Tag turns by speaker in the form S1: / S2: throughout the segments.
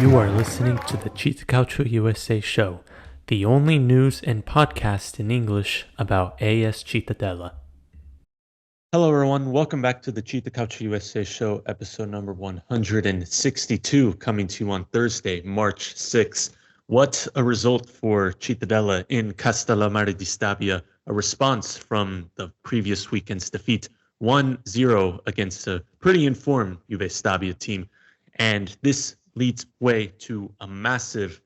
S1: You are listening to the CittaCalcioUsa show, the only news and podcast in English about AS Cittadella. Hello everyone, welcome back to the CittaCalcioUsa show, episode number 162, coming to you on Thursday, March 6th. What a result for Cittadella in Castellammare di Stabia, a response from the previous weekend's defeat, 1-0 against a pretty informed Juve Stabia team. And this leads way to a massive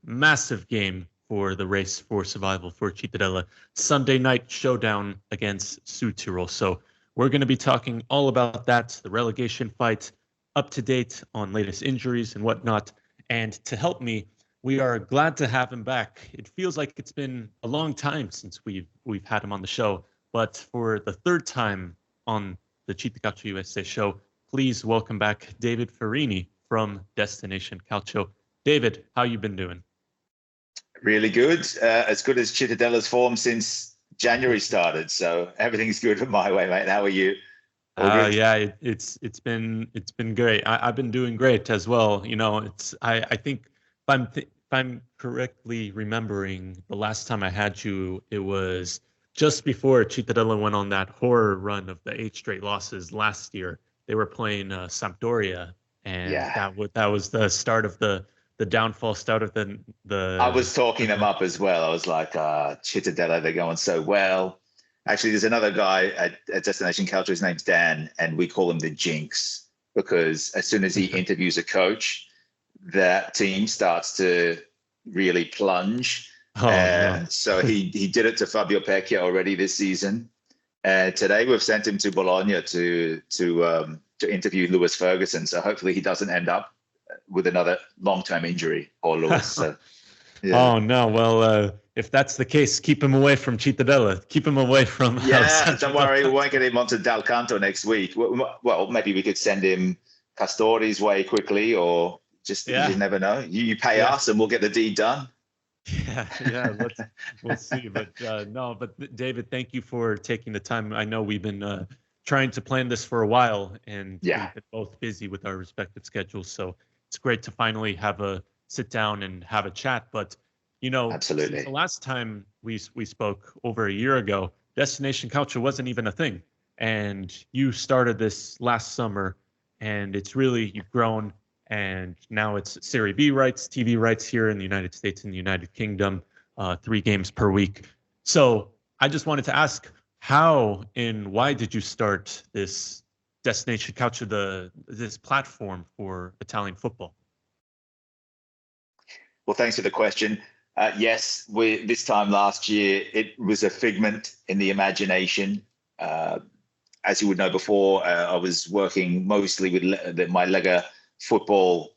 S1: game for the race for survival for Cittadella. Sunday night showdown against Sudtirol. So we're going to be talking all about that, the relegation fight, up to date on latest injuries and whatnot. And to help me, we are glad to have him back. It feels like it's been a long time since we've had him on the show, but for the third time on the CittaCalcioUsa show, please welcome back David Ferrini from Destination Calcio. David, how you been doing?
S2: Really good. As good as Cittadella's form since January started. So everything's good my way, mate. How are you?
S1: Yeah, it's been great. I've been doing great as well. You know, I think if I'm correctly remembering, the last time I had you, it was just before Cittadella went on that horror run of the 8 straight losses last year. They were playing Sampdoria. And that was the start of the downfall, start of the.
S2: I was talking them up as well. I was like, Cittadella, they're going so well. Actually, there's another guy at Destination Calcio. His name's Dan, and we call him the Jinx because as soon as he interviews a coach, that team starts to really plunge. So he did it to Fabio Pecchia already this season. Today we've sent him to Bologna to interview Lewis Ferguson. So hopefully he doesn't end up with another long-term injury or Lewis. So, yeah.
S1: Oh no! Well, if that's the case, keep him away from Cittadella. Keep him away from.
S2: Don't worry, we won't get him onto Dal Canto next week. Well, maybe we could send him Castori's way quickly, or just you never know. You pay us, and we'll get the deed done.
S1: Yeah. We'll see. But but David, thank you for taking the time. I know we've been trying to plan this for a while, and we've been both busy with our respective schedules. So it's great to finally have a sit down and have a chat. But you know,
S2: absolutely,
S1: since the last time we spoke over a year ago, Destination Calcio wasn't even a thing, and you started this last summer, and you've grown. And now it's Serie B rights, TV rights here in the United States and the United Kingdom, 3 games per week. So I just wanted to ask, how and why did you start this Destination Calcio, this platform for Italian football?
S2: Well, thanks for the question. Yes, this time last year, it was a figment in the imagination. As you would know before, I was working mostly with my Lega football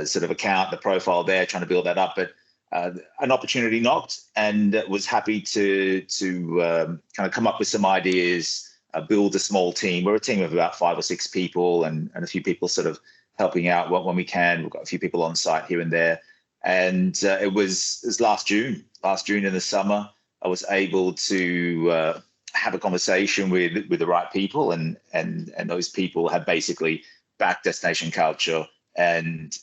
S2: sort of account, the profile there, trying to build that up. But an opportunity knocked, and was happy to kind of come up with some ideas, build a small team. We're a team of about 5 or 6 people, and a few people sort of helping out when we can. We've got a few people on site here and there. And it was last June in the summer, I was able to have a conversation with the right people, and those people have basically back Destination Calcio, and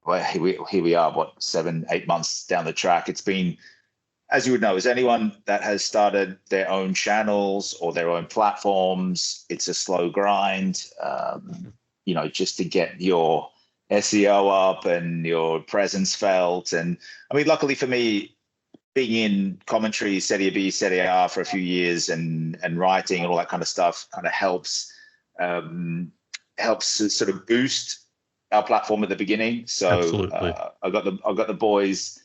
S2: well, here we are, 7-8 months down the track. It's been, as you would know, as anyone that has started their own channels or their own platforms, it's a slow grind, just to get your SEO up and your presence felt. And I mean, luckily for me, being in commentary, Serie B, Serie A for a few years, and writing and all that kind of stuff kind of helps sort of boost our platform at the beginning. So I got the boys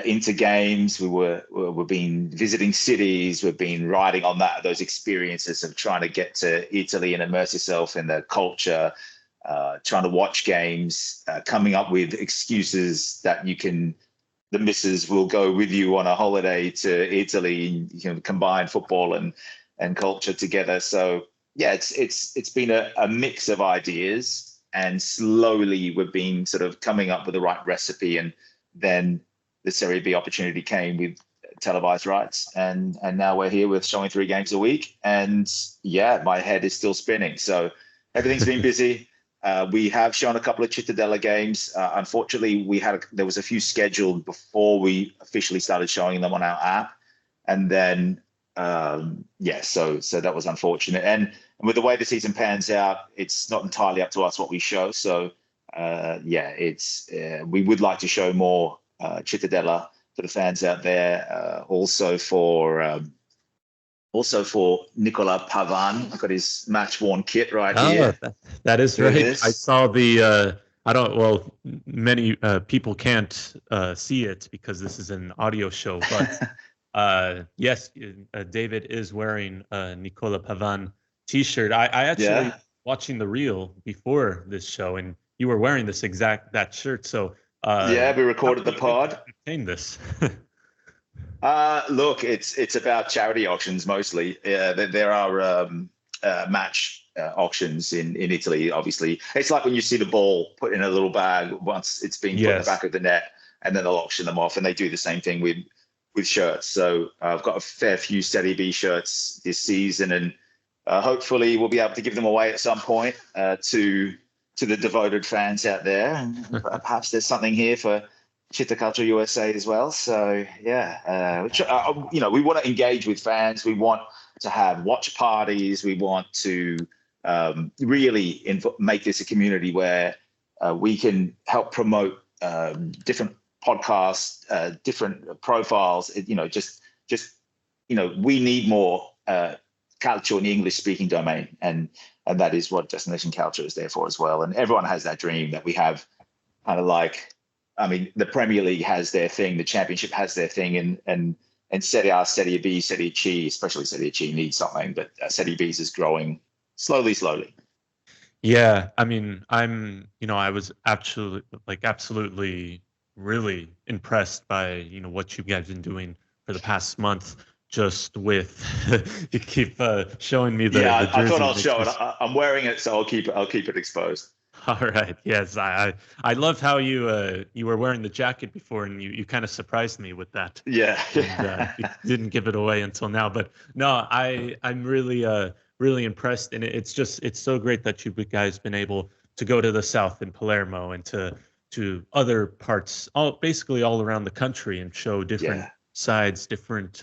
S2: into games. We've been visiting cities. We've been riding on those experiences of trying to get to Italy and immerse yourself in the culture, trying to watch games, coming up with excuses that the missus will go with you on a holiday to Italy. You can combine football and culture together. So yeah, it's been a mix of ideas, and slowly we've been sort of coming up with the right recipe, and then the Serie B opportunity came with televised rights, and now we're here with showing 3 games a week, and my head is still spinning. So everything's been busy. We have shown a couple of Cittadella games. Unfortunately, there was a few scheduled before we officially started showing them on our app, and then so that was unfortunate. And with the way the season pans out, it's not entirely up to us what we show. So we would like to show more Cittadella for the fans out there. Also for Nicola Pavan. I've got his match-worn kit right here.
S1: That is
S2: There it
S1: right.
S2: is.
S1: I saw many people can't see it because this is an audio show, but yes, David is wearing a Nicola Pavan t-shirt. I actually watching the reel before this show, and you were wearing that shirt. So
S2: we recorded the pod.
S1: This.
S2: Look, it's about charity auctions mostly. There are match auctions in Italy. Obviously, it's like when you see the ball put in a little bag once it's been put in the back of the net, and then they'll auction them off. And they do the same thing with shirts. So I've got a fair few Serie B shirts this season, and hopefully we'll be able to give them away at some point to the devoted fans out there. And perhaps there's something here for CittaCalcioUsa as well. So we want to engage with fans. We want to have watch parties. We want to really make this a community where we can help promote different podcasts, different profiles. We need more calcio in the English-speaking domain, and that is what Destination Calcio is there for as well. And everyone has that dream that we have, kind of like. I mean, the Premier League has their thing, the Championship has their thing, and Serie A, Serie B, Serie C, especially Serie C needs something, but Serie B is growing slowly.
S1: Yeah, I mean, I was absolutely really impressed by, what you guys have been doing for the past month, just with, you keep showing me the jersey.
S2: I thought I'll show it. I'm wearing it, so I'll keep it exposed.
S1: All right. Yes, I love how you were wearing the jacket before, and you kind of surprised me with that.
S2: Yeah.
S1: And, you didn't give it away until now, but no, I'm really impressed, and it's so great that you guys been able to go to the south in Palermo and to other parts, basically all around the country, and show different sides, different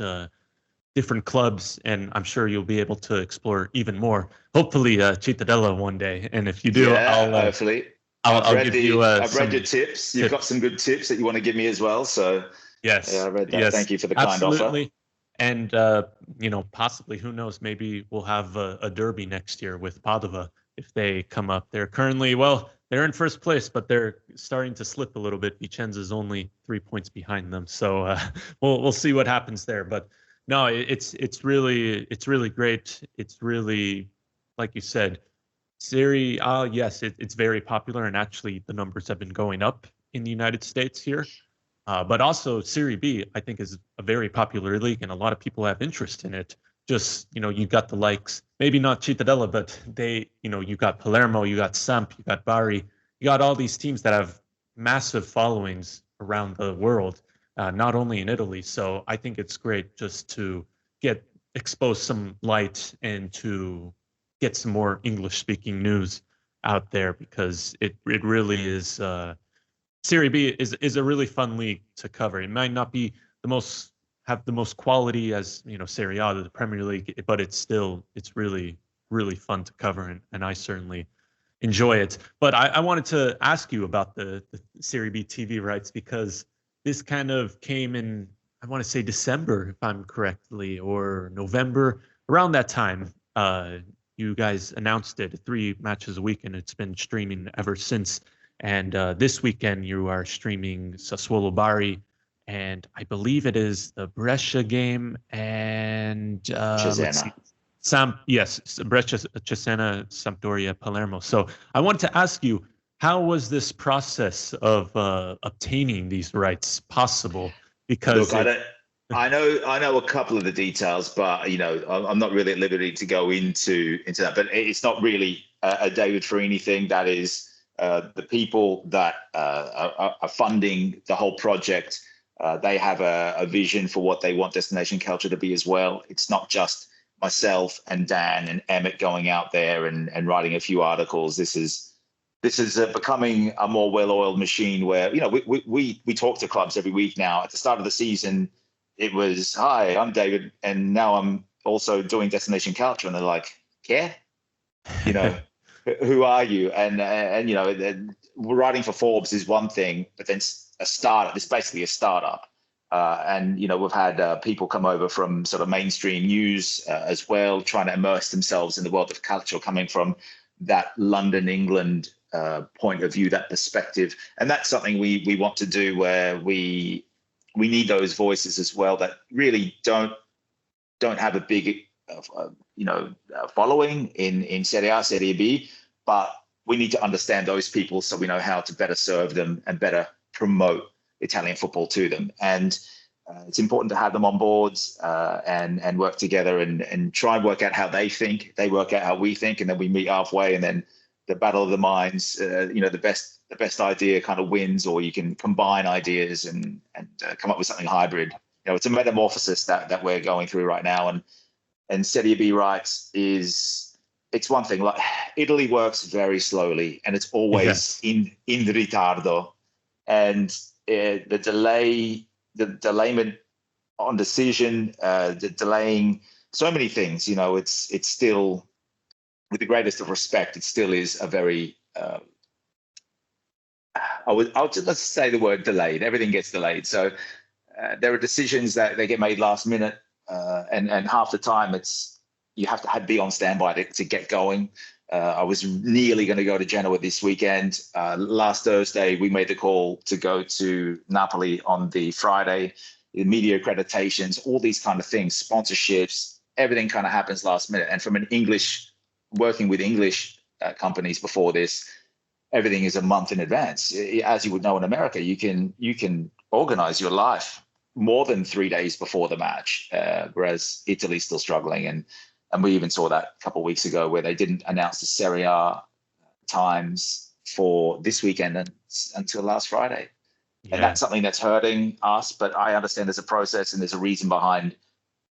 S1: clubs, and I'm sure you'll be able to explore even more. Hopefully, Cittadella one day, and if you do,
S2: hopefully.
S1: I've read
S2: your tips. You've got some good tips that you want to give me as well. So
S1: yes,
S2: I read that.
S1: Yes,
S2: thank you for the kind offer.
S1: And possibly, who knows? Maybe we'll have a derby next year with Padova if they come up. They're currently they're in first place, but they're starting to slip a little bit. Vicenza's only 3 points behind them, so we'll see what happens there. But no, it's really great. It's really, like you said, Serie A. Yes, it's very popular, and actually the numbers have been going up in the United States here. But also Serie B, I think, is a very popular league, and a lot of people have interest in it. Just, you got the likes, maybe not Cittadella, but you got Palermo, you got Samp, you got Bari, you got all these teams that have massive followings around the world. Not only in Italy. So I think it's great just to expose some light and to get some more English-speaking news out there, because it really is. Serie B is a really fun league to cover. It might not be have the most quality as Serie A, the Premier League, but it's really fun to cover, and I certainly enjoy it. But I wanted to ask you about the Serie B TV rights, because this kind of came in, I want to say December, if I'm correctly, or November, around that time. You guys announced it, 3 matches a week, and it's been streaming ever since. And this weekend you are streaming Sassuolo Bari, and I believe it is the Brescia game and
S2: Cesena.
S1: Brescia, Cesena, Sampdoria, Palermo. So I wanted to ask you, how was this process of obtaining these rights possible? Because
S2: look, I know a couple of the details, but I'm not really at liberty to go into that. But it's not really a David Ferrini thing. That is the people that are funding the whole project. They have a vision for what they want Destination Calcio to be as well. It's not just myself and Dan and Emmett going out there and writing a few articles. This is this is becoming a more well-oiled machine where, we talk to clubs every week now. At the start of the season, it was, hi, I'm David, and now I'm also doing Destination Calcio, and they're like, care? Who are you? And writing for Forbes is one thing, but then a startup, it's basically a startup. We've had people come over from sort of mainstream news as well, trying to immerse themselves in the world of culture, coming from that London, England point of view, that perspective. And that's something we want to do, where we need those voices as well that really don't have a big following in Serie A, Serie B, but we need to understand those people so we know how to better serve them and better promote Italian football to them. And it's important to have them on boards and work together and try and work out how they think. They work out how we think, and then we meet halfway, and then the battle of the minds, the best idea kind of wins, or you can combine ideas and come up with something hybrid. It's a metamorphosis that we're going through right now. And Serie B rights it's one thing. Like, Italy works very slowly, and it's always in ritardo, and the delayment on decision, the delaying so many things. It's still, with the greatest of respect, it still is a very let's say the word delayed. Everything gets delayed. So there are decisions that they get made last minute, and half the time you have to be on standby to get going. I was nearly going to go to Genoa this weekend. Last Thursday, we made the call to go to Napoli on the Friday. The media accreditations, all these kind of things, sponsorships, everything kind of happens last minute. And from working with English companies before this, everything is a month in advance. As you would know, in America, you can organize your life more than 3 days before the match, whereas Italy's still struggling. And we even saw that a couple of weeks ago, where they didn't announce the Serie A times for this weekend until last Friday. Yeah. And that's something that's hurting us, but I understand there's a process and there's a reason behind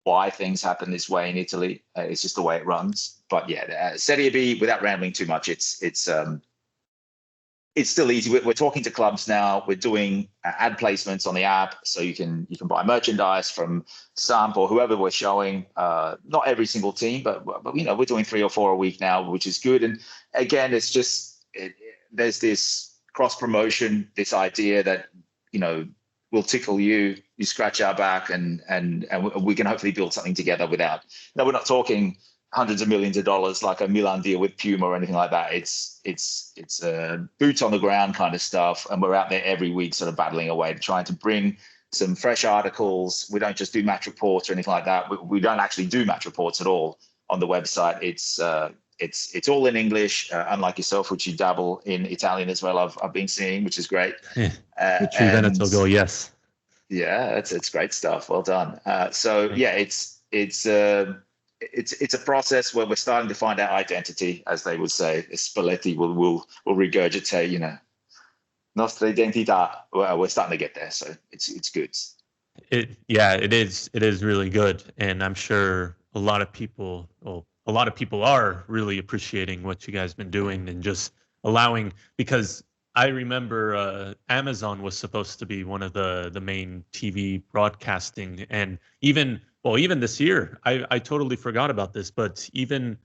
S2: why things happen this way in Italy. It's just the way it runs. But yeah, Serie B, without rambling too much, it's still easy. We're talking to clubs now. We're doing ad placements on the app, so you can buy merchandise from Samp or whoever we're showing. Not every single team, but we're doing 3 or 4 a week now, which is good. And again, it's just there's this cross promotion, this idea that we'll tickle you, you scratch our back, and we can hopefully build something together without. No, we're not talking hundreds of millions of dollars like a Milan deal with Puma or anything like that. It's boots on the ground kind of stuff, and we're out there every week sort of battling away, trying to bring some fresh articles. We don't just do match reports or anything like that. We don't actually do match reports at all on the website. It's all in English, unlike yourself, which you dabble in Italian as well. I've been seeing, which is great.
S1: Yeah. Veneto goal, yes.
S2: Yeah, it's great stuff. Well done. It's a process where we're starting to find our identity, as they would say. Spalletti will regurgitate, nostra identità. Well, we're starting to get there, so it's good.
S1: It is really good, and I'm sure a lot of people are really appreciating what you guys been doing and just allowing, because I remember Amazon was supposed to be one of the main TV broadcasting, and even this year, I totally forgot about this, but even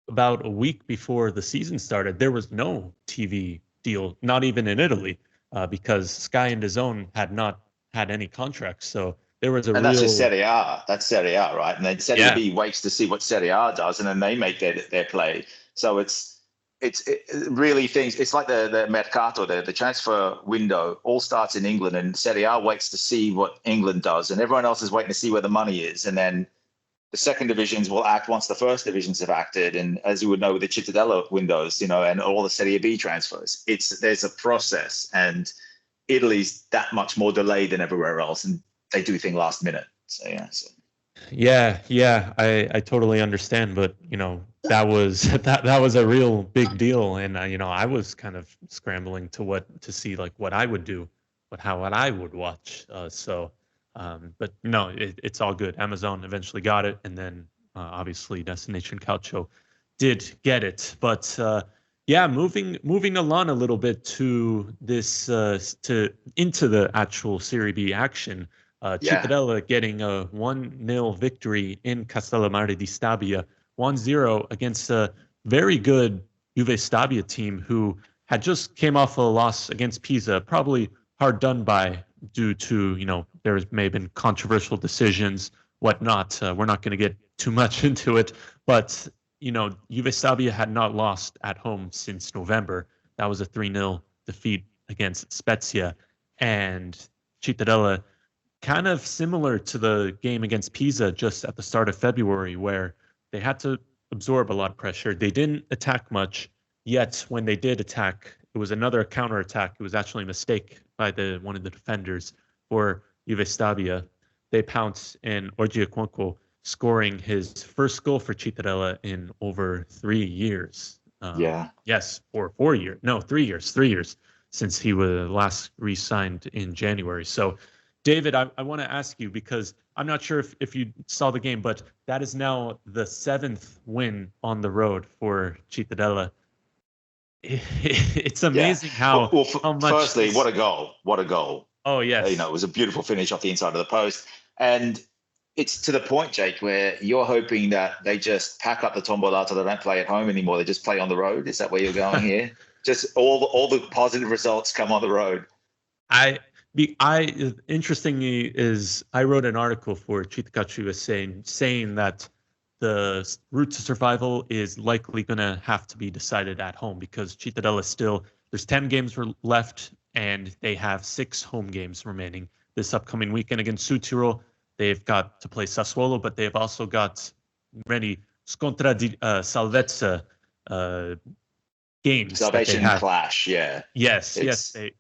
S1: about a week before the season started, there was no TV deal, not even in Italy, because Sky and DAZN had not had any contracts. So there was
S2: that's just Serie A. That's Serie A, right? And then Serie B waits to see what Serie A does, and then they make their play. So it's really things. It's like the mercato, the transfer window, all starts in England, and Serie A waits to see what England does, and everyone else is waiting to see where the money is, and then the second divisions will act once the first divisions have acted. And as you would know with the Cittadella windows, and all the Serie B transfers, there's a process, and Italy's that much more delayed than everywhere else, and they do things last minute. So yeah.
S1: Yeah, I totally understand, but that was that was a real big deal, and I was kind of scrambling to see like what I would do, what I would watch. But no, it's all good. Amazon eventually got it, and then obviously Destination Calcio did get it. But Yeah, moving along a little bit to this to into the actual Serie B action.
S2: Yeah,
S1: Cittadella getting a 1-0 victory in Castellammare di Stabia, 1-0 against a very good Juve Stabia team who had just came off a loss against Pisa, probably hard done by due to, there may have been controversial decisions, whatnot. We're not going to get too much into it, but Juve Stabia had not lost at home since November. That was a 3-0 defeat against Spezia. And Cittadella, kind of similar to the game against Pisa just at the start of February, where they had to absorb a lot of pressure. They didn't attack much, yet when they did attack, it was another counterattack. It was actually a mistake by one of the defenders for Juve Stabia. They pounced, and Orgia scoring his first goal for Cittadella in over 3 years.
S2: yeah.
S1: Yes, or 4 years. No, 3 years. 3 years since he was last re-signed in January. So, David, I want to ask you because I'm not sure if you saw the game, but that is now the seventh win on the road for Cittadella. It's
S2: Yeah.
S1: amazing how much.
S2: Firstly, what a goal! What a goal!
S1: Oh yes.
S2: It was a beautiful finish off the inside of the post, and it's to the point, Jake, where you're hoping that they just pack up the tombolata. They don't play at home anymore. They just play on the road. Is that where you're going here? Just all the positive results come on the road.
S1: I interestingly is I wrote an article for CittaCalcioUsa saying that the route to survival is likely going to have to be decided at home because Cittadella still there's 10 games left and they have 6 home games remaining this upcoming weekend against Sudtirol. They've got to play Sassuolo, but they've also got many scontra di salvezza games
S2: Salvation clash, yeah.
S1: Yes. They,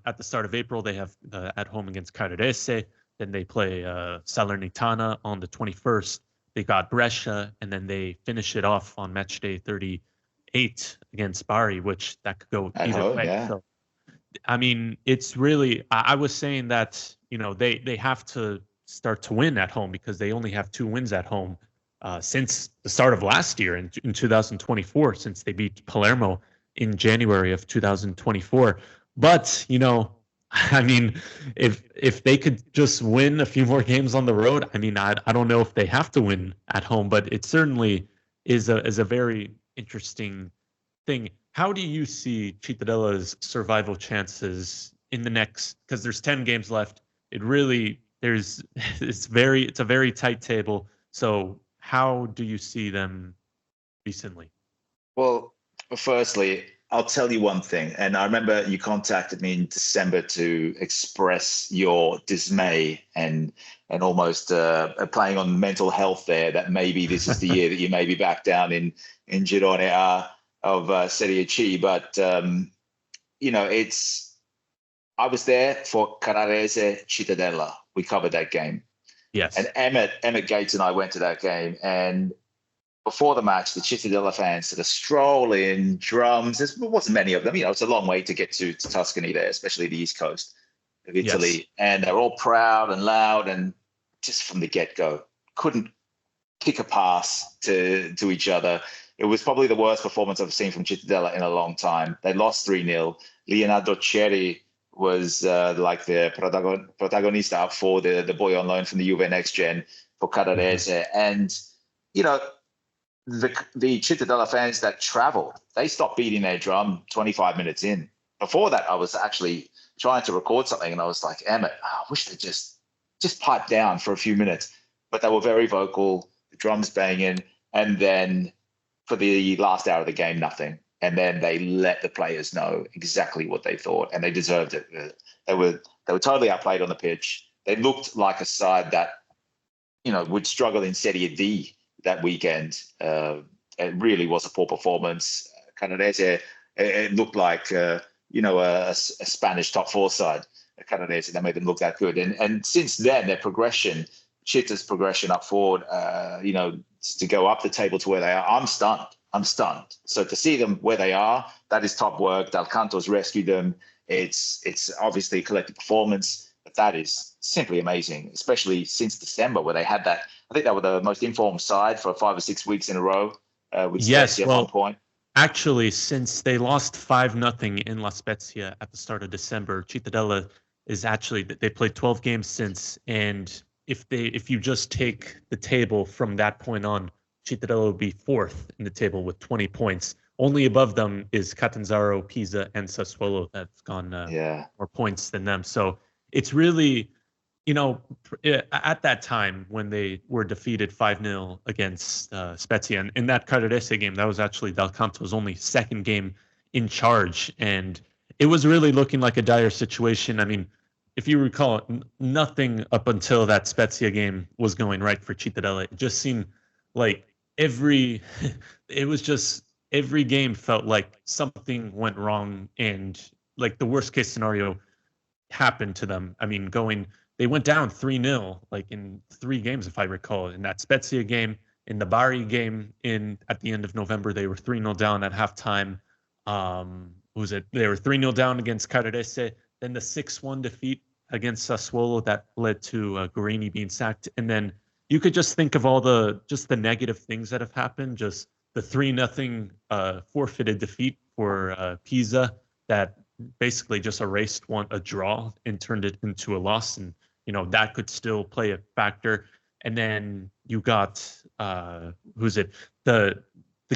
S1: at the start of April, they have at home against Caradese. Then they play Salernitana on the 21st. They got Brescia, and then they finish it off on match day 38 against Bari, which that could go either way.
S2: Yeah.
S1: So, I mean, it's really. I was saying that they have to start to win at home because they only have 2 wins at home since the start of last year in 2024, since they beat Palermo in January of 2024. But, I mean, if they could just win a few more games on the road, I mean, I don't know if they have to win at home, but it certainly is a very interesting thing. How do you see Cittadella's survival chances in the next, because there's 10 games left. It really, it's a very tight table. So how do you see them recently?
S2: Well, firstly, I'll tell you one thing. And I remember you contacted me in December to express your dismay and almost playing on mental health there, that maybe this is the year that you may be back down in Girone A of Serie C. But, I was there for Caradese Cittadella. We covered that game.
S1: Yes.
S2: And Emmett Gates and I went to that game. And before the match, the Cittadella fans sort of stroll in, drums. There wasn't many of them. It's a long way to get to Tuscany there, especially the east coast of Italy. Yes. And they're all proud and loud, and just from the get-go, couldn't kick a pass to each other. It was probably the worst performance I've seen from Cittadella in a long time. They lost 3-0. Leonardo Ceri was like the protagonista up for the boy on loan from the Juve Next Gen for Caradese. And, the Cittadella fans that traveled, they stopped beating their drum 25 minutes in. Before that, I was actually trying to record something, and I was like, Emmett, I wish they just pipe down for a few minutes. But they were very vocal, the drums banging, and then for the last hour of the game, nothing. And then they let the players know exactly what they thought, and they deserved it. They were totally outplayed on the pitch. They looked like a side that, would struggle in Serie D that weekend. It really was a poor performance. Caradese, it looked like, a Spanish top 4 side. Caradese, that made them look that good. And since then, their progression, Citta's progression up forward, to go up the table to where they are, I'm stunned. So to see them where they are, that is top work. Dal Canto's rescued them. It's obviously a collective performance, but that is simply amazing, especially since December, where they had that. I think they were the most informed side for 5 or 6 weeks in a row with Spezia at one point.
S1: Actually, since they lost 5-0 in La Spezia at the start of December, Cittadella is actually they played 12 games since, and if you just take the table from that point on, Cittadella will be fourth in the table with 20 points. Only above them is Catanzaro, Pisa, and Sassuolo that's gone
S2: Yeah.
S1: more points than them. So it's really, at that time when they were defeated 5-0 against Spezia, and in that Caradese game, that was actually Dal Canto's only second game in charge, and it was really looking like a dire situation. I mean, if you recall, nothing up until that Spezia game was going right for Cittadella. It just seemed like every, it was just every game felt like something went wrong, and like the worst case scenario happened to them. I mean, they went down 3-0 like in 3 games, if I recall. In that Spezia game, in the Bari game at the end of November, they were 3-0 down at halftime. What was it? They were 3-0 down against Caradese. Then the 6-1 defeat against Sassuolo that led to Guarini being sacked. And then you could just think of all the negative things that have happened. Just the 3-0 forfeited defeat for Pisa that basically just erased a draw and turned it into a loss, and that could still play a factor. And then you got who's it the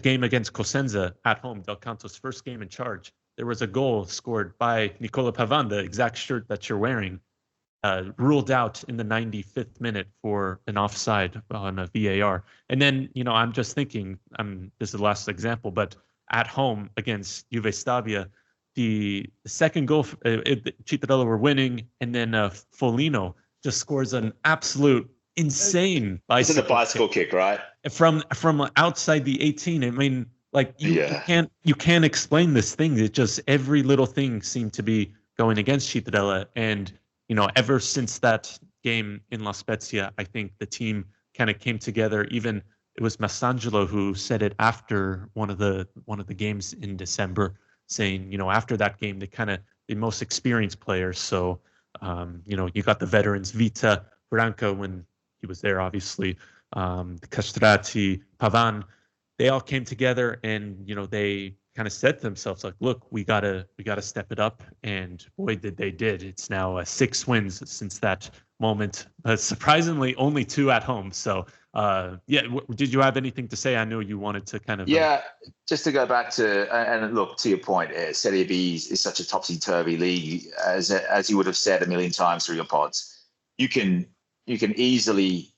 S1: game against Cosenza at home, Del Canto's first game in charge. There was a goal scored by Nicola Pavan, the exact shirt that you're wearing, ruled out in the 95th minute for an offside on a VAR. And then I'm just thinking, this is the last example, but at home against Juve Stabia, the second goal, Cittadella were winning, and then Foligno just scores an absolute insane
S2: It's a bicycle kick, right?
S1: From outside the 18. I mean, like you can't explain this thing. It just every little thing seemed to be going against Cittadella, and ever since that game in La Spezia, I think the team kind of came together. Even it was Massangelo who said it after one of the games in December, saying, after that game, the most experienced players. So, you got the veterans, Vita, Branco, when he was there, obviously, Castrati, Pavan, they all came together, and, they kind of said to themselves, like, look, we gotta step it up. And boy, did. It's now 6 wins since that moment. Surprisingly, only 2 at home. So, did you have anything to say? I know you wanted to kind of
S2: just to go back to and look to your point, Serie B is such a topsy-turvy league, as you would have said a million times through your pods. You can easily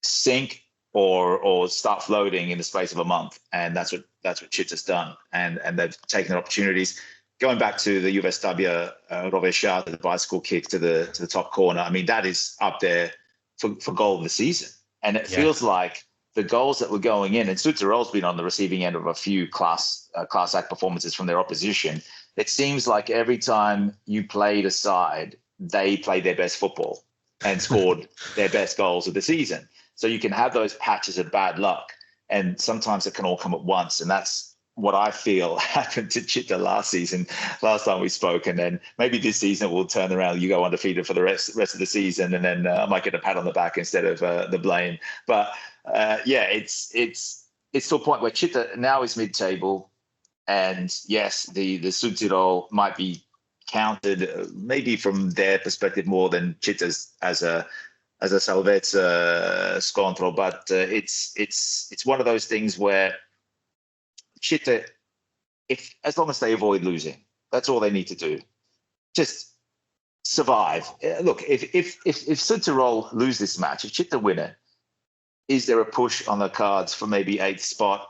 S2: sink or start floating in the space of a month, and that's what Citta's done, and they've taken their opportunities. Going back to the Juve Stabia rovesciata, the bicycle kick to the top corner, I mean, that is up there for goal of the season. And it feels like the goals that were going in, and Sudtirol's been on the receiving end of a few class act performances from their opposition. It seems like every time you played a side, they played their best football and scored their best goals of the season. So you can have those patches of bad luck, and sometimes it can all come at once. And that's what I feel happened to Citta last time we spoke. And then maybe this season we'll turn around, you go undefeated for the rest of the season, and then I might get a pat on the back instead of the blame. But it's to a point where Citta now is mid-table, and yes, the Sudtirol might be counted maybe from their perspective more than Citta's as a salvezza scontro, but it's one of those things where Citta, as long as they avoid losing, that's all they need to do. Just survive. Look, if Sudtirol lose this match, if Citta win it, is there a push on the cards for maybe 8th spot?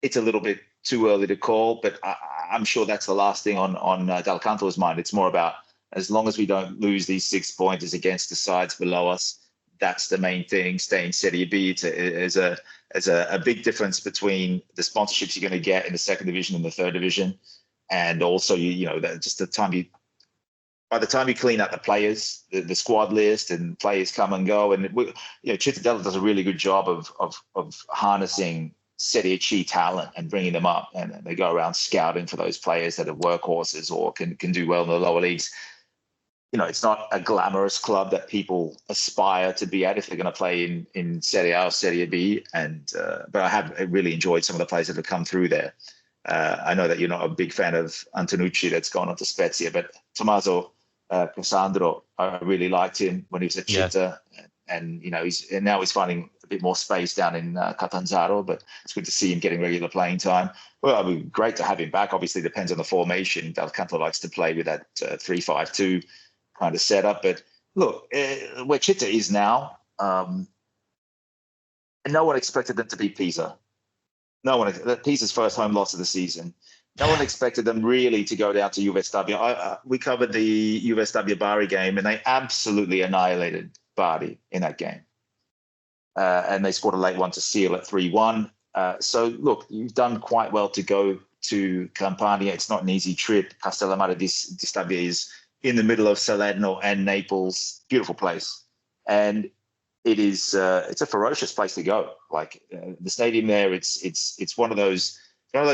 S2: It's a little bit too early to call, but I'm sure that's the last thing on Dal Canto's mind. It's more about, as long as we don't lose these 6 pointers against the sides below us, that's the main thing. Stay in Serie B is a big difference between the sponsorships you're going to get in the 2nd division and the 3rd division, and also by the time you clean up the players, the squad list, and players come and go, and Cittadella does a really good job of harnessing Serie C talent and bringing them up, and they go around scouting for those players that are workhorses or can do well in the lower leagues. It's not a glamorous club that people aspire to be at if they're going to play in Serie A or Serie B. But I have really enjoyed some of the players that have come through there. I know that you're not a big fan of Antonucci that's gone on to Spezia, but Tommaso Cassandro, I really liked him when he was at Città, and now he's finding a bit more space down in Catanzaro, but it's good to see him getting regular playing time. Well, it'd be great to have him back. Obviously, depends on the formation. Del Canto likes to play with that 3-5-2 kind of setup, but look, where Città is now, and no one expected them to beat Pisa. No one. Pisa's first home loss of the season. No one expected them really to go down to Juve Stabia. We covered the Juve Stabia Bari game, and they absolutely annihilated Bari in that game. And they scored a late one to seal at 3-1. So, look, you've done quite well to go to Campania. It's not an easy trip. Castellammare di Stabia is in the middle of Salerno and Naples. Beautiful place. And it's a ferocious place to go. Like the stadium there, it's one of those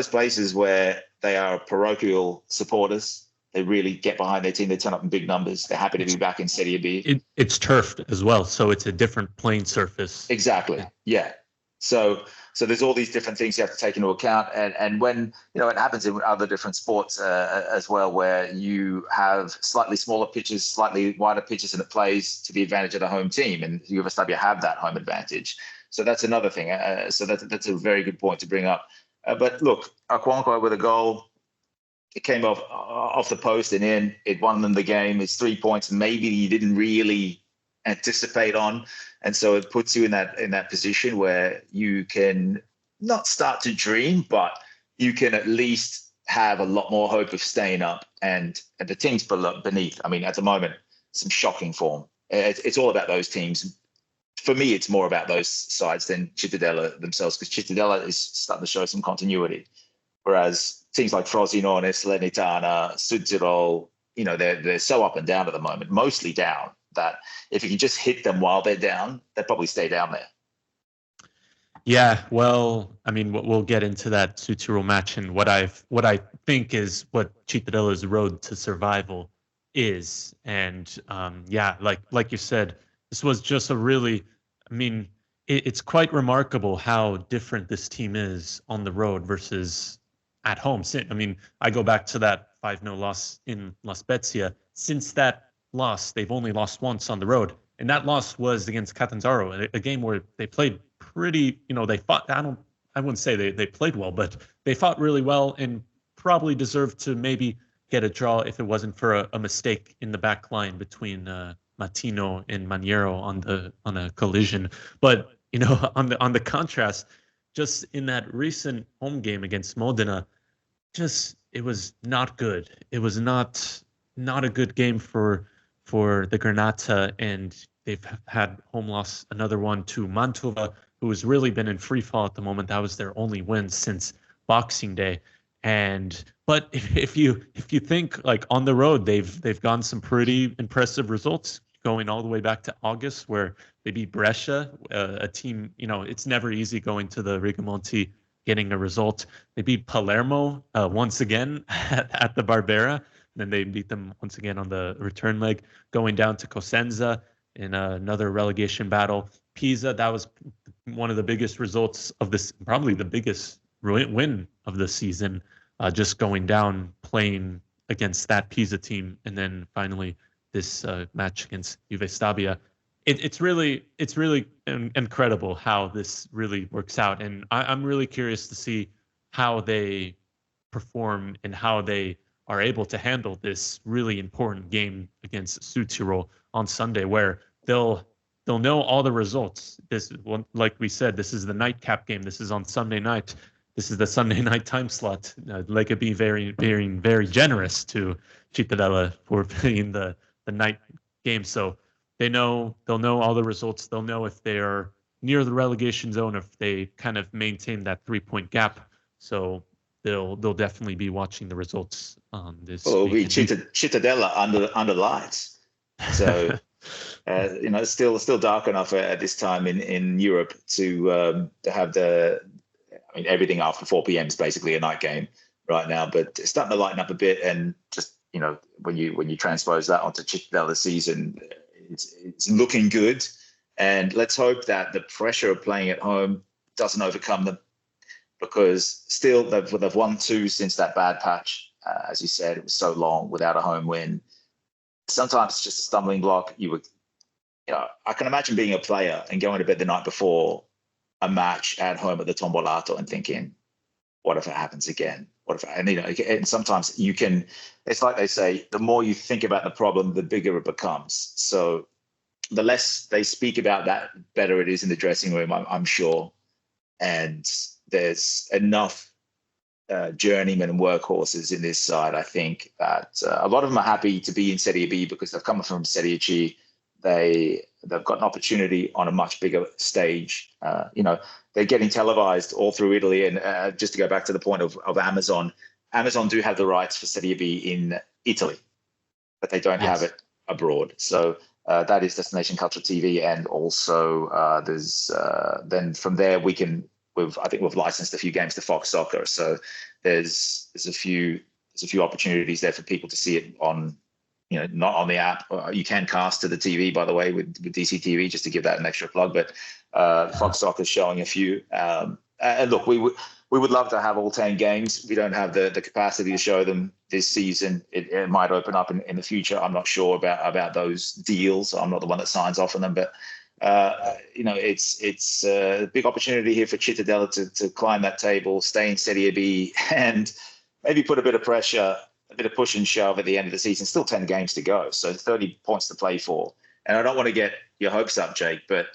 S2: places where they are parochial supporters. They really get behind their team. They turn up in big numbers. They're happy to be back in Serie B.
S1: It's turfed as well, so it's a different playing surface.
S2: Exactly. Yeah. So there's all these different things you have to take into account, and when it happens in other different sports as well, where you have slightly smaller pitches, slightly wider pitches, and it plays to the advantage of the home team, and Juve Stabia have that home advantage. So that's another thing. So that's a very good point to bring up. But look, Aquanco with a goal. It came off the post and in. It won them the game. It's 3 points. Maybe you didn't really anticipate on, and so it puts you in that position where you can not start to dream, but you can at least have a lot more hope of staying up. And the teams beneath, I mean, at the moment, some shocking form. It's all about those teams. For me, it's more about those sides than Cittadella themselves, because Cittadella is starting to show some continuity, whereas teams like Frosinone, Salernitana, Sudtirol, they're so up and down at the moment, mostly down, that if you can just hit them while they're down, they'll probably stay down there.
S1: Yeah, well, I mean, we'll get into that Sudtirol match and what I think is what Cittadella's road to survival is, and like you said, this was just a really, I mean, it's quite remarkable how different this team is on the road versus at home. I mean, I go back to that 5-0 loss in La Spezia. Since that loss, they've only lost once on the road, and that loss was against Catanzaro, a game where they played pretty. They fought. I wouldn't say they played well, but they fought really well and probably deserved to maybe get a draw if it wasn't for a mistake in the back line between Martino and Maniero on a collision. But on the contrast, just in that recent home game against Modena, it was not good. It was not a good game for the Granata, and they've had home loss, another one to Mantova, who has really been in free fall at the moment. That was their only win since Boxing Day. But if you think, like, on the road, they've gotten some pretty impressive results, going all the way back to August, where they beat Brescia, a team, it's never easy going to the Rigamonti, getting a result. They beat Palermo once again at the Barbera. Then they beat them once again on the return leg, going down to Cosenza in another relegation battle. Pisa, that was one of the biggest results of this, probably the biggest win of the season, just going down, playing against that Pisa team, and then finally this match against Juve Stabia. It's really incredible how this really works out, and I'm really curious to see how they perform and how they are able to handle this really important game against Sudtirol on Sunday, where they'll know all the results. This one, like we said, this is the nightcap game. This is on Sunday night. This is the Sunday night time slot. They could be very, very, very generous to Cittadella for playing the night game. So they'll know all the results. They'll know if they are near the relegation zone, if they kind of maintain that 3-point gap. So they'll definitely be watching the results on this.
S2: Well, it'll be Cittadella under lights. So it's still dark enough at this time in Europe to have everything after 4 p.m. is basically a night game right now. But it's starting to lighten up a bit, and just when you transpose that onto Cittadella's season, it's looking good. And let's hope that the pressure of playing at home doesn't overcome them. because still they've won 2 since that bad patch. As you said, it was so long without a home win. Sometimes it's just a stumbling block. I can imagine being a player and going to bed the night before a match at home at the Tombolato and thinking, what if it happens again? And sometimes it's like they say, the more you think about the problem, the bigger it becomes. So the less they speak about that, better it is in the dressing room, I'm sure. And there's enough journeymen and workhorses in this side. I think that a lot of them are happy to be in Serie B because they've come from Serie G. They've got an opportunity on a much bigger stage. They're getting televised all through Italy. And just to go back to the point of Amazon do have the rights for Serie B in Italy, but they don't have it abroad. So that is Destination Calcio TV, and also there's then from there I think we've licensed a few games to Fox Soccer. So there's a few opportunities there for people to see it on, not on the app. You can cast to the TV, by the way, with DCTV, just to give that an extra plug. But Fox Soccer is showing a few. And look, we would love to have all 10 games. We don't have the capacity to show them this season. It might open up in the future. I'm not sure about those deals. I'm not the one that signs off on them, but it's a big opportunity here for Cittadella to climb that table, stay in Serie B, and maybe put a bit of pressure, a bit of push and shove at the end of the season. Still 10 games to go, so 30 points to play for. And I don't want to get your hopes up, Jake, but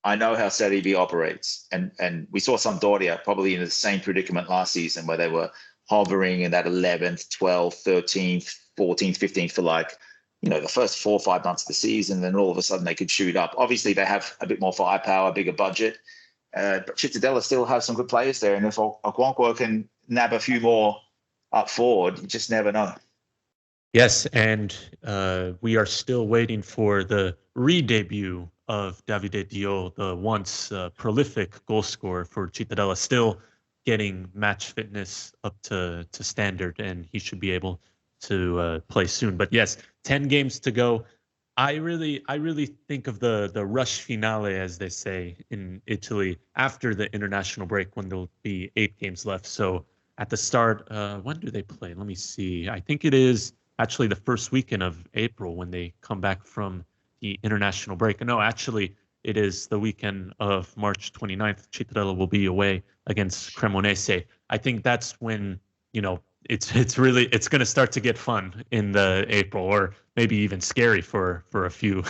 S2: I know how Serie B operates. And we saw Sampdoria probably in the same predicament last season, where they were hovering in that 11th, 12th, 13th, 14th, 15th for the first 4 or 5 months of the season. Then all of a sudden they could shoot up. Obviously they have a bit more firepower, bigger budget. But Cittadella still have some good players there. And if Okonkwo can nab a few more up forward, you just never know.
S1: Yes, and we are still waiting for the re-debut of Davide Dio, the once prolific goal scorer for Cittadella, still getting match fitness up to standard, and he should be able to play soon. But yes, 10 games to go. I really think of the rush finale, as they say in Italy, after the international break, when there'll be 8 games left. So at the start, when do they play? Let me see. I think it is actually the first weekend of April when they come back from the international break. No, actually, it is the weekend of March 29th. Cittadella will be away against Cremonese. I think that's when, it's going to start to get fun in the April, or maybe even scary for a few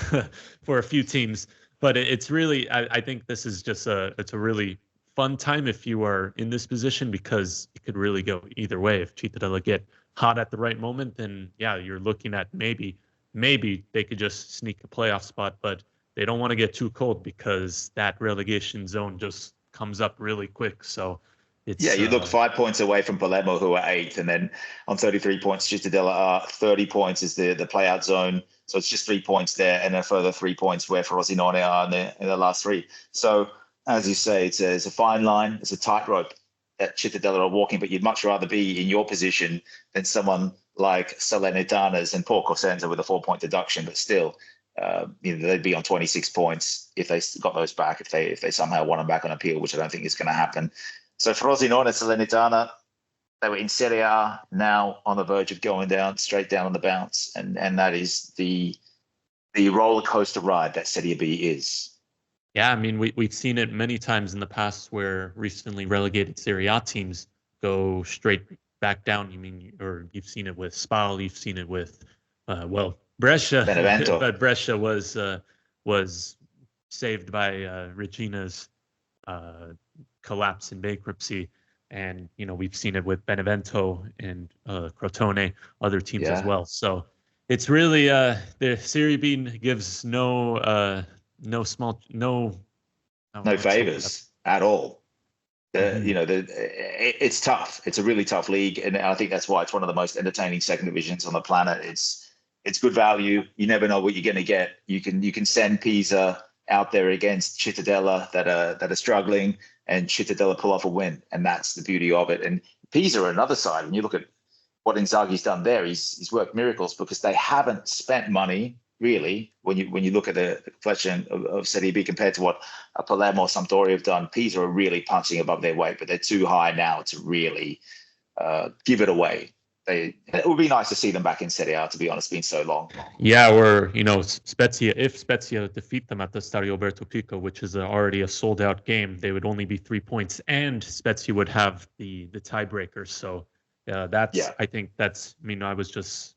S1: for a few teams. But it's really, I think this is just it's a really fun time if you are in this position, because it could really go either way. If Cittadella get hot at the right moment, then yeah, you're looking at maybe they could just sneak a playoff spot, but they don't want to get too cold, because that relegation zone just comes up really quick. So
S2: you look 5 points away from Palermo, who are 8th, and then on 33 points, Cittadella are 30 points is the playout zone. So it's just 3 points there, and a further 3 points where Frosinone are in the last 3. So as you say, it's a fine line. It's a tightrope that Cittadella are walking, but you'd much rather be in your position than someone like Salernitana's and Port Cosenza with a 4-point deduction. But still, they'd be on 26 points if they got those back, if they somehow won them back on appeal, which I don't think is going to happen. So Frosinone, Salernitana, they were in Serie A, now on the verge of going down, straight down on the bounce. And that is the roller coaster ride that Serie B is.
S1: Yeah, I mean, we've seen it many times in the past where recently relegated Serie A teams go straight back down. Or you've seen it with Spal, you've seen it with, Brescia.
S2: Benevento.
S1: But Brescia was saved by Regina's collapse and bankruptcy. And, we've seen it with Benevento and Crotone, other teams as well. So it's really the Serie B gives no
S2: favors at all. It's tough. It's a really tough league, and I think that's why it's one of the most entertaining second divisions on the planet. It's good value. You never know what you're going to get. You can send Pisa out there against Cittadella that are struggling, and Cittadella pull off a win, and that's the beauty of it. And Pisa are another side. When you look at what Inzaghi's done there, he's worked miracles, because they haven't spent money really, when you look at the complexion of Serie B compared to what Palermo or Sampdoria have done. Pisa are really punching above their weight, but they're too high now to really give it away. It would be nice to see them back in Serie A, to be honest. It's been so long.
S1: Yeah, or Spezia. If Spezia defeat them at the Stadio Alberto Pico, which is already a sold-out game, they would only be 3 points, and Spezia would have the tiebreaker. So I think that's. I mean, I was just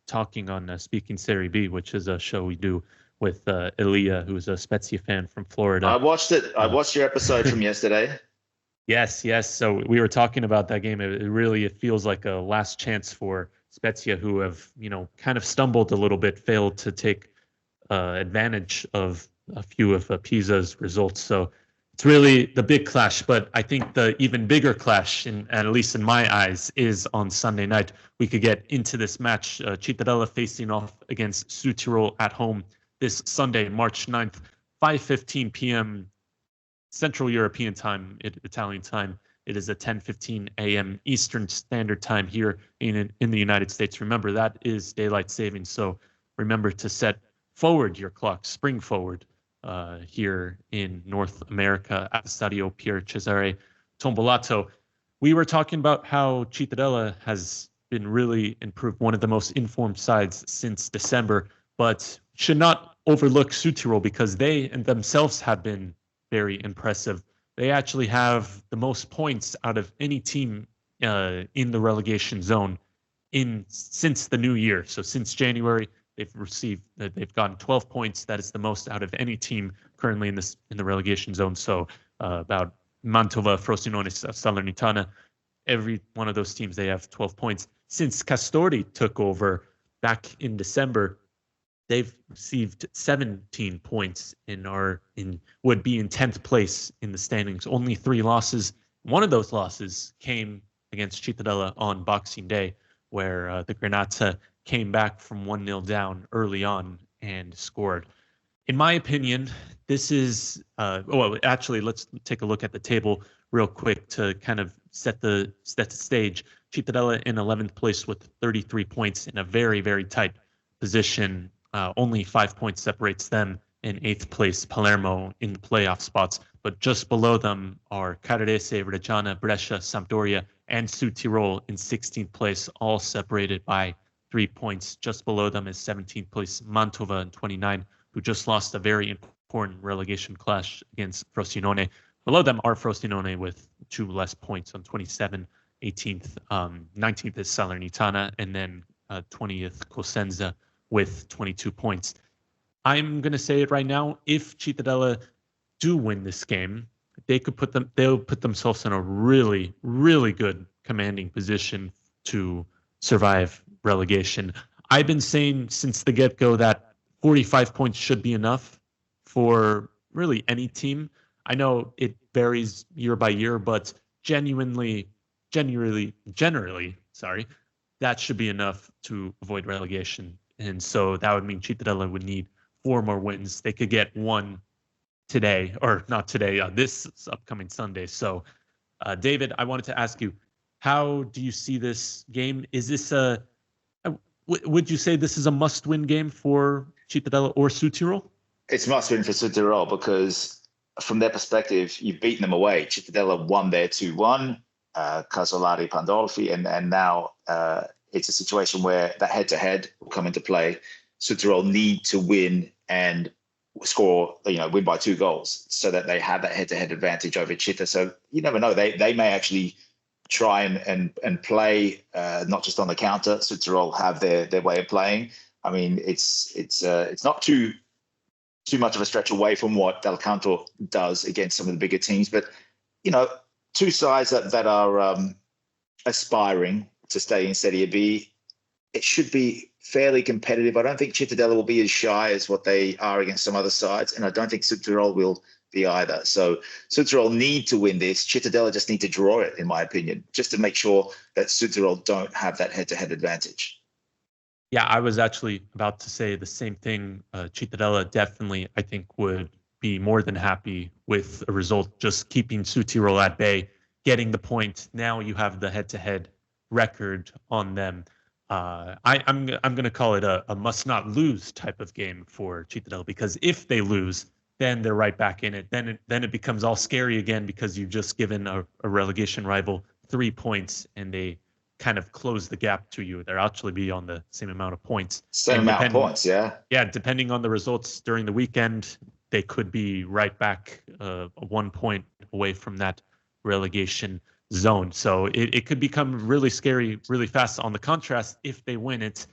S1: talking on Speaking Serie B, which is a show we do with Elia, who's a Spezia fan from Florida.
S2: I watched it. I watched your episode from yesterday.
S1: Yes. So we were talking about that game. It feels like a last chance for Spezia, who have kind of stumbled a little bit, failed to take advantage of a few of Pisa's results. So it's really the big clash. But I think the even bigger clash, at least in my eyes, is on Sunday night. We could get into this match. Cittadella facing off against Sudtirol at home this Sunday, March 9th, 5:15 p.m. Central European time, Italian time. It is at 10:15 a.m. Eastern Standard Time here in the United States. Remember, that is daylight savings. So remember to set forward your clock, spring forward here in North America at the Stadio Pier Cesare Tombolato. We were talking about how Cittadella has been really improved, one of the most informed sides since December, but should not overlook Sudtirol because they and themselves have been very impressive. They actually have the most points out of any team in the relegation zone since the new year. So since January, they've gotten 12 points. That is the most out of any team currently in the relegation zone. So about Mantova, Frosinone, Salernitana, every one of those teams, they have 12 points. Since Castori took over back in December, they've received 17 points would be in 10th place in the standings. Only 3 losses. One of those losses came against Cittadella on Boxing Day, where the Granata came back from 1-0 down early on and scored. In my opinion, this is actually, let's take a look at the table real quick to kind of set the stage. Cittadella in 11th place with 33 points in a very, very tight position. Only 5 points separates them in 8th place, Palermo in the playoff spots. But just below them are Carrarese, Reggiana, Brescia, Sampdoria, and Sudtirol in 16th place, all separated by 3 points. Just below them is 17th place Mantova in 29, who just lost a very important relegation clash against Frosinone. Below them are Frosinone with 2 less points on 27, 18th. 19th is Salernitana, and then 20th Cosenza with 22 points. I'm going to say it right now. If Cittadella do win this game, they'll put themselves in a really, really good commanding position to survive relegation. I've been saying since the get-go that 45 points should be enough for really any team. I know it varies year by year, but generally, that should be enough to avoid relegation. And so that would mean Cittadella would need 4 more wins. They could get 1 today, or not today, this upcoming Sunday. So, David, I wanted to ask you, how do you see this game? Is this would you say this is a must-win game for Cittadella or Sudtirol?
S2: It's must-win for Sudtirol because from their perspective, you've beaten them away. Cittadella won their 2-1, Casolari, Pandolfi, and now it's a situation where that head-to-head will come into play. Sudtirol need to win and score, win by 2 goals so that they have that head-to-head advantage over Citta. So you never know. They may actually try and play not just on the counter. Sudtirol have their way of playing. I mean, it's not too much of a stretch away from what Del Canto does against some of the bigger teams. But, 2 sides that are aspiring to stay in Serie B, it should be fairly competitive. I don't think Cittadella will be as shy as what they are against some other sides, and I don't think Sudtirol will be either. So Sudtirol need to win this. Cittadella just need to draw it, in my opinion, just to make sure that Sudtirol don't have that head-to-head advantage.
S1: Yeah, I was actually about to say the same thing. Cittadella definitely, I think, would be more than happy with a result, just keeping Sudtirol at bay, getting the point. Now you have the head-to-head record on them. I'm going to call it a must not lose type of game for Cittadella, because if they lose, then they're right back in it. Then it becomes all scary again, because you've just given a relegation rival 3 points, and they kind of close the gap to you. They'll actually be on the same amount of points.
S2: Same amount of points, yeah.
S1: Yeah, depending on the results during the weekend, they could be right back 1 point away from that relegation zone. So it could become really scary really fast. On the contrast, if they win it,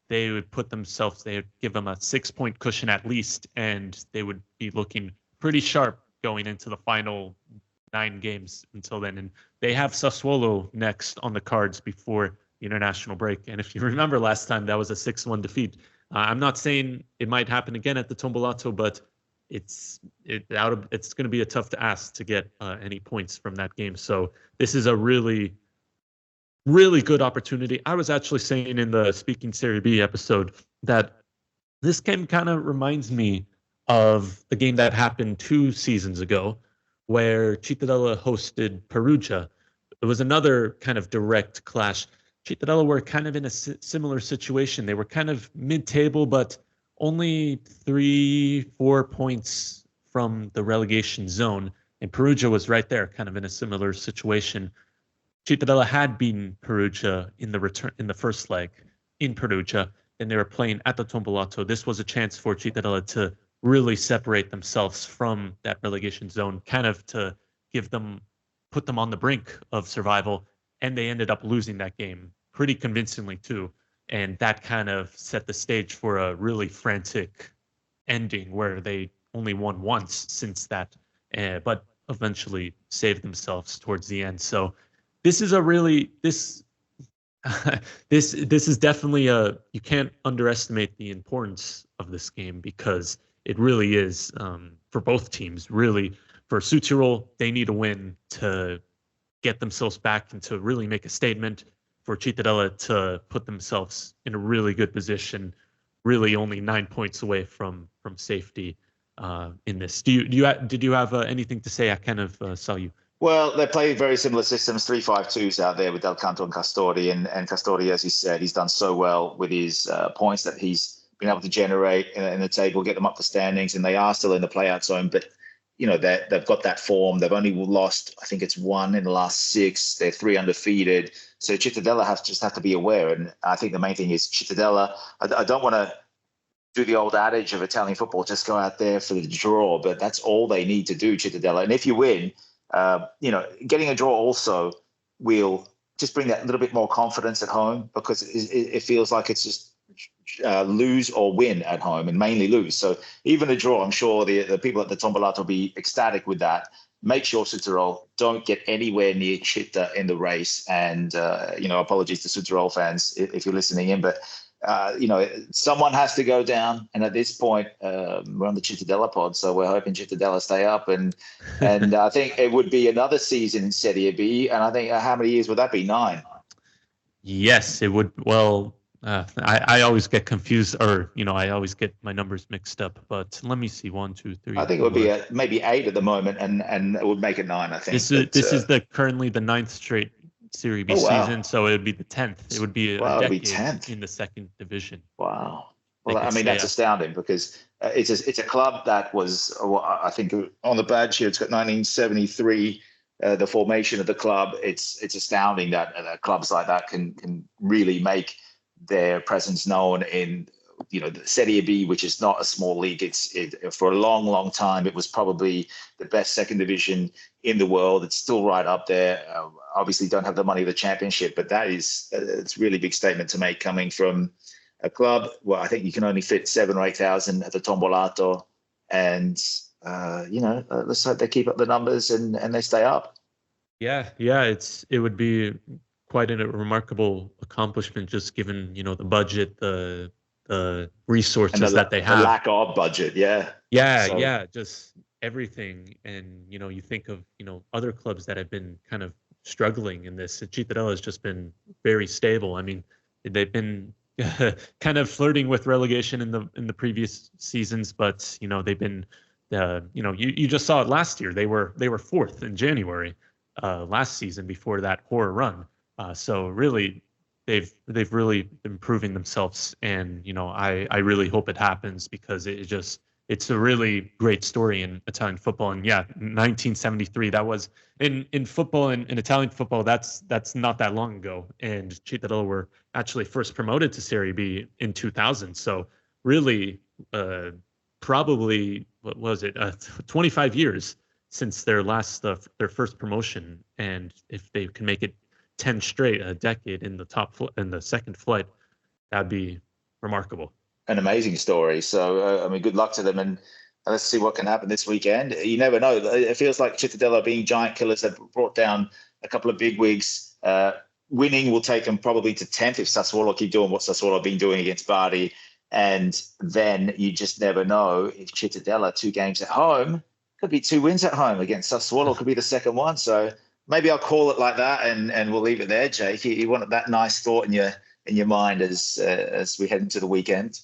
S1: they would give them a 6 point cushion at least, and they would be looking pretty sharp going into the final 9 games until then. And they have Sassuolo next on the cards before the international break. And if you remember last time, that was a 6-1 defeat. I'm not saying it might happen again at the Tombolato, but it's going to be a tough to ask to get any points from that game. So this is a really, really good opportunity. I was actually saying in the Speaking Serie B episode that this game kind of reminds me of the game that happened 2 seasons ago, where Cittadella hosted Perugia. It was another kind of direct clash. Cittadella were kind of in a similar situation. They were kind of mid-table, but only 3-4 points from the relegation zone. And Perugia was right there, kind of in a similar situation. Cittadella had beaten Perugia in the first leg in Perugia, and they were playing at the Tombolato. This was a chance for Cittadella to really separate themselves from that relegation zone, kind of to put them on the brink of survival. And they ended up losing that game pretty convincingly too. And that kind of set the stage for a really frantic ending, where they only won once since that, but eventually saved themselves towards the end. So this is this is definitely you can't underestimate the importance of this game, because it really is, for both teams. Really, for Sudtirol, they need a win to get themselves back and to really make a statement. For Cittadella to put themselves in a really good position, really only 9 points away from safety in this. Did you have anything to say? I kind of saw you.
S2: Well, they play very similar systems, 3-5-2s out there with Del Canto and Castori. And Castori, as you said, he's done so well with his points that he's been able to generate in the table, get them up the standings, and they are still in the play-out zone. But, you know, they've got that form. They've only lost, I think it's 1 in the last 6. They're 3 undefeated. So Cittadella have to be aware. And I think the main thing is Cittadella, I don't want to do the old adage of Italian football, just go out there for the draw, but that's all they need to do, Cittadella. And if you win, getting a draw also will just bring that little bit more confidence at home, because it feels like it's just lose or win at home, and mainly lose. So even a draw, I'm sure the people at the Tombolato will be ecstatic with that. Make sure Sudtirol don't get anywhere near Città in the race. And, apologies to Sudtirol fans if you're listening in, but someone has to go down. And at this point, we're on the Cittadella pod, so we're hoping Cittadella stay up. And I think it would be another season in Serie B. And I think how many years would that be? 9?
S1: Yes, it would. Well, I always get confused, or I always get my numbers mixed up. But let me see, 1, 2, 3.
S2: I think it would be maybe 8 at the moment, and it would make it 9. I think
S1: this is currently the 9th straight Serie B season, so it would be the 10th. It would be a decade 10th in the second division.
S2: Wow. Well, I mean, that's astounding, because it's a club that was, I think on the badge here, it's got 1973. The formation of the club. It's astounding that clubs like that can really make their presence known in the Serie B, which is not a small league. It's for a long, long time, it was probably the best second division in the world. It's still right up there. Obviously, don't have the money of the championship, but it's a really big statement to make coming from a club. Well, I think you can only fit 7,000 or 8,000 at the Tombolato, and let's hope they keep up the numbers and they stay up.
S1: Yeah, it would be quite a remarkable accomplishment, just given the budget, the resources that they have.
S2: The lack of budget,
S1: just everything. And you think of other clubs that have been kind of struggling in this. Cittadella has just been very stable. I mean, they've been kind of flirting with relegation in the previous seasons, but they've been you just saw it last year. They were 4th in January last season before that horror run. So really, they've really been proving themselves, and I really hope it happens because it's a really great story in Italian football. And yeah, 1973, that was in football, in Italian football, that's not that long ago. And Cittadella were actually first promoted to Serie B in 2000. So really, probably, what was it, 25 years since their first promotion. And if they can make it 10 straight, a decade in the second flight, that'd be remarkable.
S2: An amazing story. So, I mean, good luck to them, and let's see what can happen this weekend. You never know. It feels like Cittadella, being giant killers, have brought down a couple of bigwigs. Winning will take them probably to 10th if Sassuolo keep doing what Sassuolo have been doing against Bari. And then you just never know if Cittadella, 2 games at home, could be 2 wins at home against Sassuolo, could be the second one. So maybe I'll call it like that, and we'll leave it there, Jake. You want that nice thought in your mind as we head into the weekend.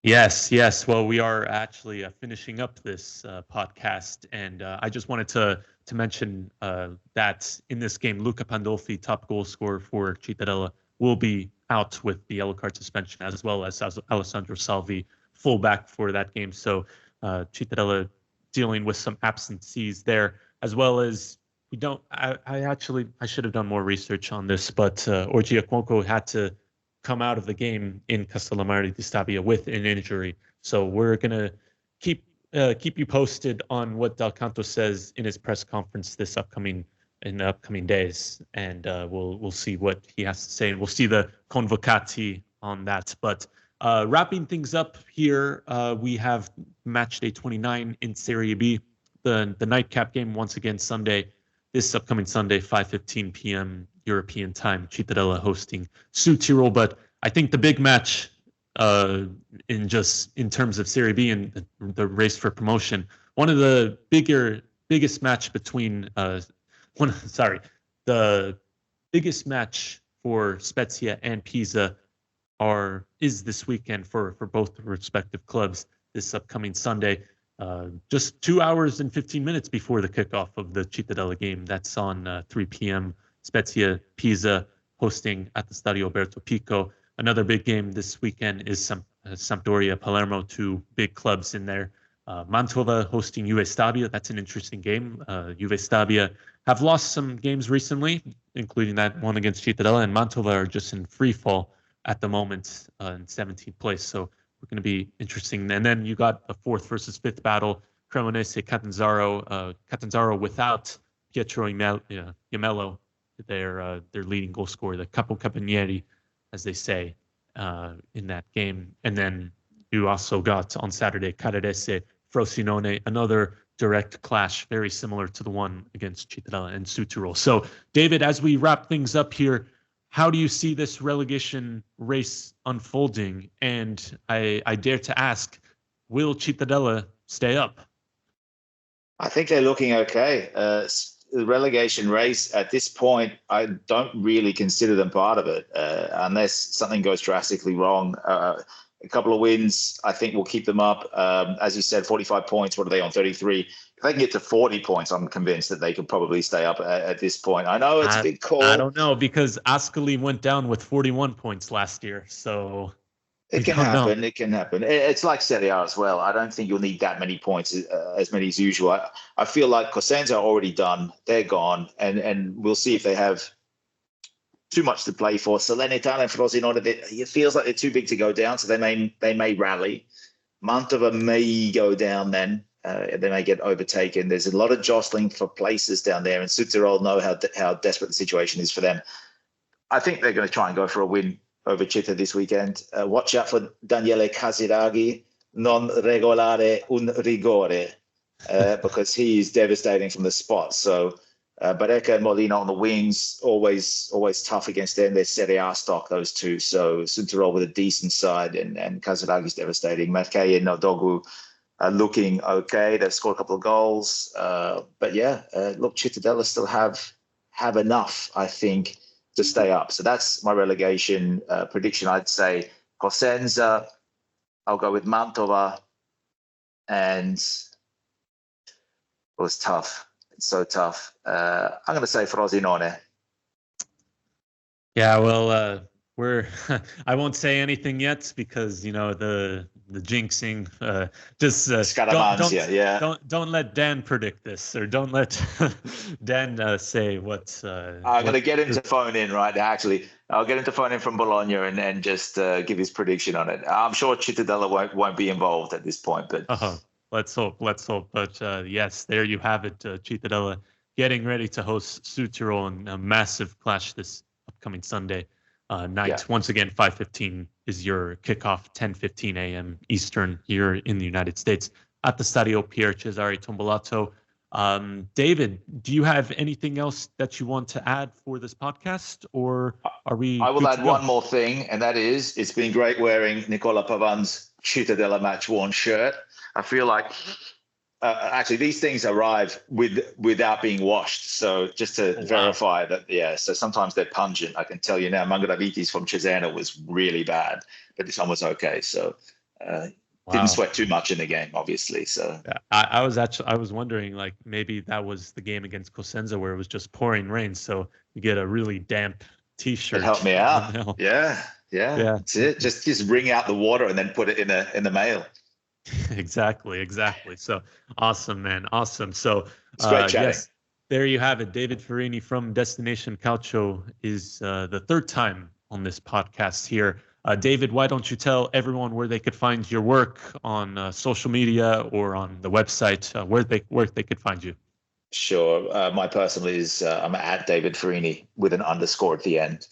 S1: Yes. Well, we are actually finishing up this podcast, and I just wanted to mention that in this game, Luca Pandolfi, top goal scorer for Cittadella, will be out with the yellow card suspension, as well as Alessandro Salvi, fullback for that game. So Cittadella dealing with some absentees there, as well as I should have done more research on this, but Orgia Cuoco had to come out of the game in Castellammare di Stabia with an injury. So we're gonna keep you posted on what Del Canto says in his press conference in the upcoming days, and we'll see what he has to say, and we'll see the convocati on that. But wrapping things up here, we have match day 29 in Serie B, the nightcap game once again this upcoming Sunday, 5:15 p.m. European time. Cittadella hosting Sudtirol, but I think the big match in terms of Serie B and the race for promotion, one of the biggest match between the biggest match for Spezia and Pisa is this weekend for both respective clubs this upcoming Sunday. Just 2 hours and 15 minutes before the kickoff of the Cittadella game. That's on 3 p.m. Spezia, Pisa hosting at the Stadio Alberto Pico. Another big game this weekend is Sampdoria, Palermo, 2 big clubs in there. Mantova hosting Juve Stabia. That's an interesting game. Juve Stabia have lost some games recently, including that one against Cittadella, and Mantova are just in free fall at the moment in 17th place. So we're going to be interesting. And then you got a 4th versus 5th battle, Cremonese, Catanzaro without Pietro Iamello, their leading goal scorer, the Capo Capinieri, as they say, in that game. And then you also got on Saturday Carrarese, Frosinone, another direct clash, very similar to the one against Cittadella and Sudtirol. So, David, as we wrap things up here, how do you see this relegation race unfolding? And I dare to ask, will Cittadella stay up?
S2: I think they're looking okay. The relegation race at this point, I don't really consider them part of it unless something goes drastically wrong. A couple of wins, I think, will keep them up. As you said, 45 points. What are they on? 33. If they can get to 40 points, I'm convinced that they could probably stay up at this point. I know it's a big call.
S1: I don't know, because Ascoli went down with 41 points last year. So
S2: it can happen. It can happen. It's like Serie A as well. I don't think you'll need that many points, as many as usual. I feel like Cosenza are already done. They're gone. And we'll see if they have too much to play for. Salernitana and Frosinone, it feels like they're too big to go down, so they may rally. Mantova may go down then. They may get overtaken. There's a lot of jostling for places down there, and Sudtirol know how desperate the situation is for them. I think they're going to try and go for a win over Città this weekend. Watch out for Daniele Casiraghi, non regolare un rigore, because he is devastating from the spot. So Barreca and Molina on the wings, always tough against them. They're Serie A stock, those two. So Sudtirol with a decent side, and Casiraghi's devastating. Matkay and Nodogu are looking okay. They've scored a couple of goals. But yeah, look, Cittadella still have enough, I think, to stay up. So that's my relegation prediction. I'd say Cosenza, I'll go with Mantova, and it was tough. It's so tough. I'm going to say Frosinone.
S1: Yeah, well, we're I won't say anything yet because the jinxing. Just
S2: Scaramanzia, yeah.
S1: don't let Dan predict this, or don't let Dan say what's
S2: I'm going
S1: what.
S2: to get him to phone in right now. Actually, I'll get him to phone in from Bologna and just give his prediction on it. I'm sure Cittadella won't be involved at this point, but
S1: Let's hope. Let's hope. But yes, there you have it. Cittadella getting ready to host Sudtirol in a massive clash this upcoming Sunday night.
S2: Yeah.
S1: Once again, 5:15 is your kickoff, 10:15 a.m. Eastern here in the United States at the Stadio Pier Cesare Tombolato. David, do you have anything else that you want to add for this podcast, or are we?
S2: I will add one more thing, and that is it's been great wearing Nicola Pavan's Cittadella match worn shirt. I feel like actually these things arrive without being washed. So just to verify that, yeah. So sometimes they're pungent. I can tell you now, Mangaraviti's from Cesena was really bad, but this one was okay. So didn't sweat too much in the game, obviously. So
S1: yeah, I was wondering, like, maybe that was the game against Cosenza where it was just pouring rain, so you get a really damp T-shirt.
S2: It helped me out. Yeah. That's it. Just wring out the water and then put it in the mail.
S1: Exactly. So awesome, man. Awesome. So
S2: it's great chatting.
S1: Yes, there you have it. David Ferrini from Destination Calcio is the third time on this podcast here. David, why don't you tell everyone where they could find your work on social media or on the website, where they could find you?
S2: Sure. My personal is I'm at David Ferrini with an underscore at the end.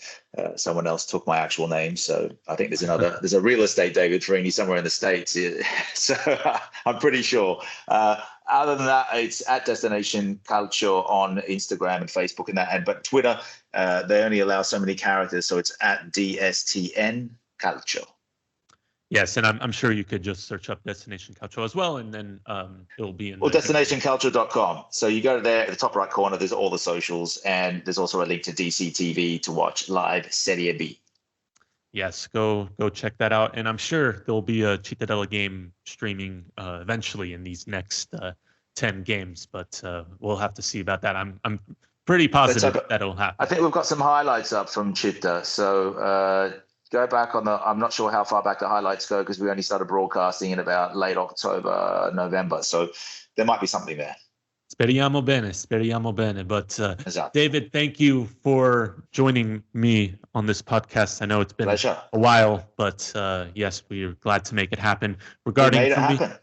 S2: Someone else took my actual name, so I think there's a real estate David Ferrini somewhere in the States. So I'm pretty sure. Other than that, it's at Destination Calcio on Instagram and Facebook and that. But Twitter, they only allow so many characters, so it's at DSTN Calcio.
S1: Yes, and I'm sure you could just search up Destination Calcio as well, and then it'll be in.
S2: Well, destinationcalcio.com. So you go there at the top right corner. There's all the socials, and there's also a link to DCTV to watch live Serie B.
S1: Yes, go check that out, and I'm sure there'll be a Cittadella game streaming eventually in these next 10 games, but we'll have to see about that. I'm pretty positive that'll happen.
S2: I think we've got some highlights up from Citta, so. Go back I'm not sure how far back the highlights go because we only started broadcasting in about late October, November. So there might be something there.
S1: Speriamo bene. But David, thank you for joining me on this podcast. I know it's been a while, but yes, we are glad to make it happen.
S2: Regarding we made it happen.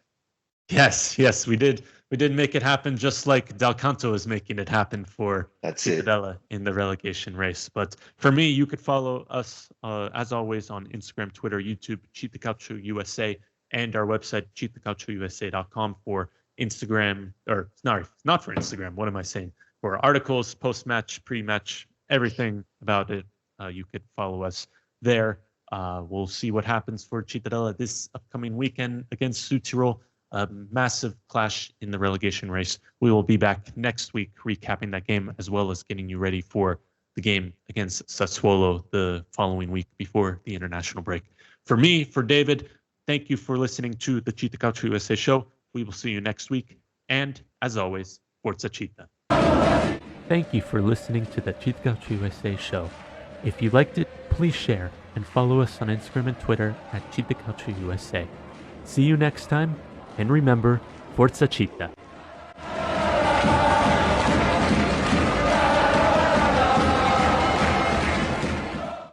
S1: Yes, we did. We did make it happen, just like Dal Canto is making it happen for Cittadella in the relegation race. But for me, you could follow us, as always, on Instagram, Twitter, YouTube, CittaCalcioUsa, and our website, CittaCalcioUsa.com for Instagram, or not for Instagram, what am I saying? For articles, post-match, pre-match, everything about it, you could follow us there. We'll see what happens for Cittadella this upcoming weekend against Sudtirol. A massive clash in the relegation race. We will be back next week recapping that game as well as getting you ready for the game against Sassuolo the following week before the international break. For me, for David, thank you for listening to the CittaCalcioUsa show. We will see you next week. And as always, Forza Citta. Thank you for listening to the CittaCalcioUsa show. If you liked it, please share and follow us on Instagram and Twitter at CittaCalcioUsa. See you next time. And remember, Forza Citta.